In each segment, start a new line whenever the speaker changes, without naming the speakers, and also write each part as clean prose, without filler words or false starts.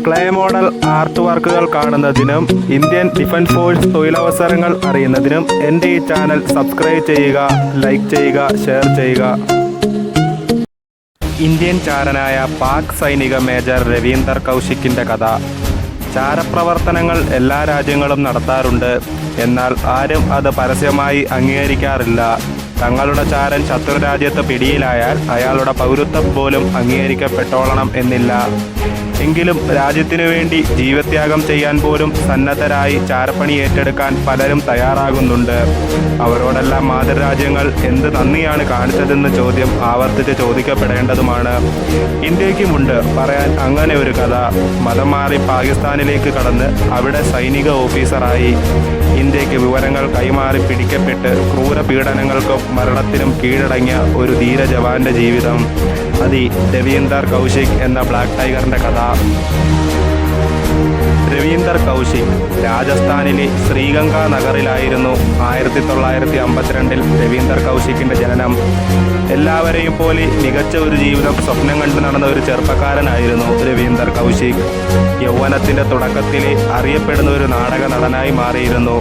Clay model art വർക്കുകൾ കാണുന്നതിനും Indian defence force തൊഴിലവസരങ്ങൾ അറിയുന്നതിനും എൻ്റെ ഈ ചാനൽ സബ്സ്ക്രൈബ് ചെയ്യുക, ലൈക്ക് ചെയ്യുക, ഷെയർ ചെയ്യുക. ഇന്ത്യൻ ചാരനായ പാക് സൈനിക മേജർ രവീന്ദർ കൗശിക്കിൻ്റെ കഥ. ചാരപ്രവർത്തനങ്ങൾ എല്ലാ രാജ്യങ്ങളും നടത്താറുണ്ട്. എന്നാൽ ആരും അത് പരസ്യമായി അംഗീകരിക്കാറില്ല. തങ്ങളുടെ ചാരൻ ശത്രുരാജ്യത്ത് പിടിയിലായാൽ അയാളുടെ പൗരത്വം പോലും അംഗീകരിക്കപ്പെട്ടോളണം എന്നില്ല. എങ്കിലും രാജ്യത്തിനു വേണ്ടി ജീവത്യാഗം ചെയ്യാൻ പോലും സന്നദ്ധരായി ചാരപ്പണി ഏറ്റെടുക്കാൻ പലരും തയ്യാറാകുന്നുണ്ട്. അവരോടെല്ലാം മാതൃരാജ്യങ്ങൾ എന്ത് നന്ദിയാണ് കാണിച്ചതെന്ന് ചോദ്യം ആവർത്തിച്ച് ചോദിക്കപ്പെടേണ്ടതുമാണ്. ഇന്ത്യക്കുമുണ്ട് പറയാൻ അങ്ങനെ ഒരു കഥ. മതം മാറി പാകിസ്ഥാനിലേക്ക് കടന്ന് അവിടെ സൈനിക ഓഫീസറായി ഇന്ത്യക്ക് വിവരങ്ങൾ കൈമാറി പിടിക്കപ്പെട്ട് ക്രൂര പീഡനങ്ങൾക്കും മരണത്തിനും കീഴടങ്ങിയ ഒരു ധീര ജവാന്റെ ജീവിതം. അതി രവീന്ദർ കൗശിക് എന്ന ബ്ലാക്ക് ടൈഗറിൻ്റെ കഥ. രവീന്ദർ കൗശിക് രാജസ്ഥാനിലെ ശ്രീഗംഗ നഗറിലായിരുന്നു 1952 രവീന്ദർ കൗശിക്കിൻ്റെ ജനനം. എല്ലാവരെയും പോലെ മികച്ച ഒരു ജീവിതം സ്വപ്നം കണ്ട് നടന്ന ഒരു ചെറുപ്പക്കാരനായിരുന്നു രവീന്ദർ കൗശിക്. യൗവനത്തിൻ്റെ തുടക്കത്തിലെ അറിയപ്പെടുന്ന ഒരു നാടക നടനായി മാറിയിരുന്നു.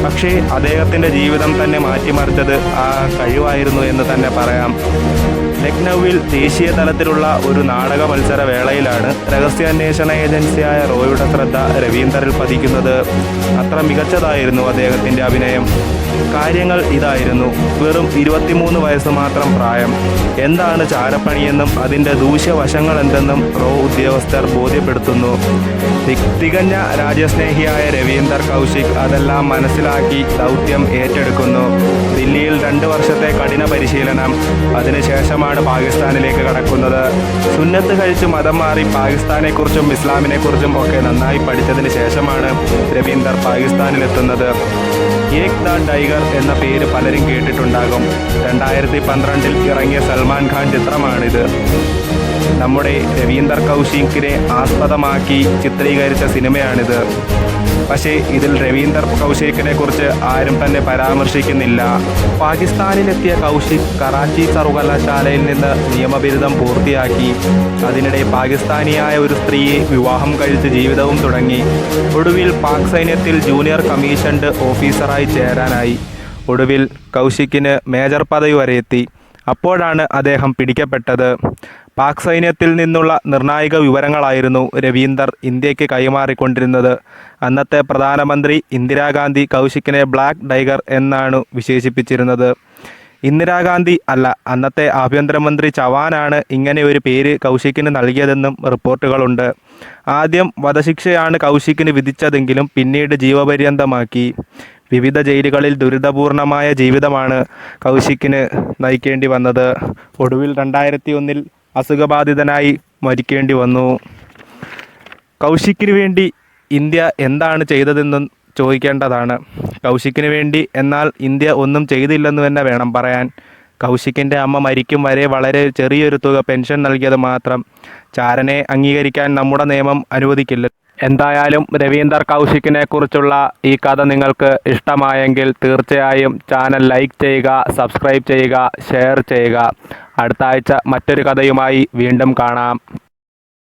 പക്ഷേ അദ്ദേഹത്തിൻ്റെ ജീവിതം തന്നെ മാറ്റിമറിച്ചത് ആ കഴിവായിരുന്നു എന്ന് തന്നെ പറയാം. ലക്നൌവിൽ ദേശീയ തലത്തിലുള്ള ഒരു നാടക മത്സര വേളയിലാണ് രഹസ്യാന്വേഷണ ഏജൻസിയായ റോയുടെ ശ്രദ്ധ രവീന്ദറിൽ പതിക്കുന്നത്. അത്ര മികച്ചതായിരുന്നു അദ്ദേഹത്തിൻ്റെ അഭിനയം. കാര്യങ്ങൾ ഇതായിരുന്നു: വെറും 23 വയസ്സ് മാത്രം പ്രായം. എന്താണ് ചാരപ്പണിയെന്നും അതിൻ്റെ ദൂഷ്യവശങ്ങൾ എന്തെന്നും റോ ഉദ്യോഗസ്ഥർ ബോധ്യപ്പെടുത്തുന്നു. തികഞ്ഞ രാജ്യസ്നേഹിയായ രവീന്ദർ കൗശിക് അതെല്ലാം മനസ്സിലാക്കി ദൗത്യം ഏറ്റെടുക്കുന്നു. ദില്ലിയിൽ 2 വർഷത്തെ കഠിന പരിശീലനം. അതിനുശേഷമാണ് പാകിസ്ഥാനിലേക്ക് കടക്കുന്നത്. സുന്നത്ത് കഴിച്ച് മതം മാറി പാകിസ്ഥാനെക്കുറിച്ചും ഇസ്ലാമിനെക്കുറിച്ചും ഒക്കെ നന്നായി പഠിച്ചതിന് ശേഷമാണ് രവീന്ദർ പാകിസ്ഥാനിലെത്തുന്നത്. ഏക് ദ ടൈഗർ എന്ന പേര് പലരും കേട്ടിട്ടുണ്ടാകും. 2012 ഇറങ്ങിയ സൽമാൻ ഖാൻ ചിത്രമാണിത്. നമ്മുടെ രവീന്ദർ കൗശിക്കിനെ ആസ്പദമാക്കി ചിത്രീകരിച്ച സിനിമയാണിത്. പക്ഷേ ഇതിൽ രവീന്ദർ കൗശിക്കിനെ കുറിച്ച് ആരും തന്നെ പരാമർശിക്കുന്നില്ല. പാകിസ്ഥാനിലെത്തിയ കൗശിക് കറാച്ചി സർവകലാശാലയിൽ നിന്ന് നിയമബിരുദം പൂർത്തിയാക്കി. അതിനിടെ പാകിസ്ഥാനിയായ ഒരു സ്ത്രീയെ വിവാഹം കഴിച്ച് ജീവിതവും തുടങ്ങി. ഒടുവിൽ പാക് സൈന്യത്തിൽ ജൂനിയർ കമ്മീഷൻഡ് ഓഫീസറായി ചേരാനായി. ഒടുവിൽ കൗശിക്കിന് മേജർ പദവി വരെ എത്തി. അപ്പോഴാണ് അദ്ദേഹം പിടിക്കപ്പെട്ടത്. പാക് സൈന്യത്തിൽ നിന്നുള്ള നിർണായക വിവരങ്ങളായിരുന്നു രവീന്ദർ ഇന്ത്യക്ക് കൈമാറിക്കൊണ്ടിരുന്നത്. അന്നത്തെ പ്രധാനമന്ത്രി ഇന്ദിരാഗാന്ധി കൗശിക്കിനെ ബ്ലാക്ക് ടൈഗർ എന്നാണ് വിശേഷിപ്പിച്ചിരുന്നത്. ഇന്ദിരാഗാന്ധി അല്ല, അന്നത്തെ ആഭ്യന്തരമന്ത്രി ചവാനാണ് ഇങ്ങനെ ഒരു പേര് കൗശിക്കിന് നൽകിയതെന്നും റിപ്പോർട്ടുകളുണ്ട്. ആദ്യം വധശിക്ഷയാണ് കൗശിക്കിന് വിധിച്ചതെങ്കിലും പിന്നീട് ജീവപര്യന്തമാക്കി. വിവിധ ജയിലുകളിൽ ദുരിതപൂർണമായ ജീവിതമാണ് കൗശിക്കിന് നയിക്കേണ്ടി വന്നത്. ഒടുവിൽ 2001 അസുഖബാധിതനായി മരിക്കേണ്ടി വന്നു. കൗശിക്കിന് വേണ്ടി ഇന്ത്യ എന്താണ് ചെയ്തതെന്നും ചോദിക്കേണ്ടതാണ്. കൗശിക്കിന് വേണ്ടി എന്നാൽ ഇന്ത്യ ഒന്നും ചെയ്തില്ലെന്ന് തന്നെ വേണം പറയാൻ. കൗശിക്കിൻ്റെ അമ്മ മരിക്കും വരെ വളരെ ചെറിയൊരു തുക പെൻഷൻ നൽകിയത് മാത്രം. ചാരനെ അംഗീകരിക്കാൻ നമ്മുടെ നിയമം അനുവദിക്കില്ല. എന്തായാലും രവീന്ദർ കൗശിക്കിനെ കുറിച്ചുള്ള ഈ കഥ നിങ്ങൾക്ക് ഇഷ്ടമായെങ്കിൽ തീർച്ചയായും ചാനൽ ലൈക്ക് ചെയ്യുക, സബ്സ്ക്രൈബ് ചെയ്യുക, ഷെയർ ചെയ്യുക. അടുത്ത ആഴ്ച മറ്റൊരു കഥയുമായി വീണ്ടും കാണാം.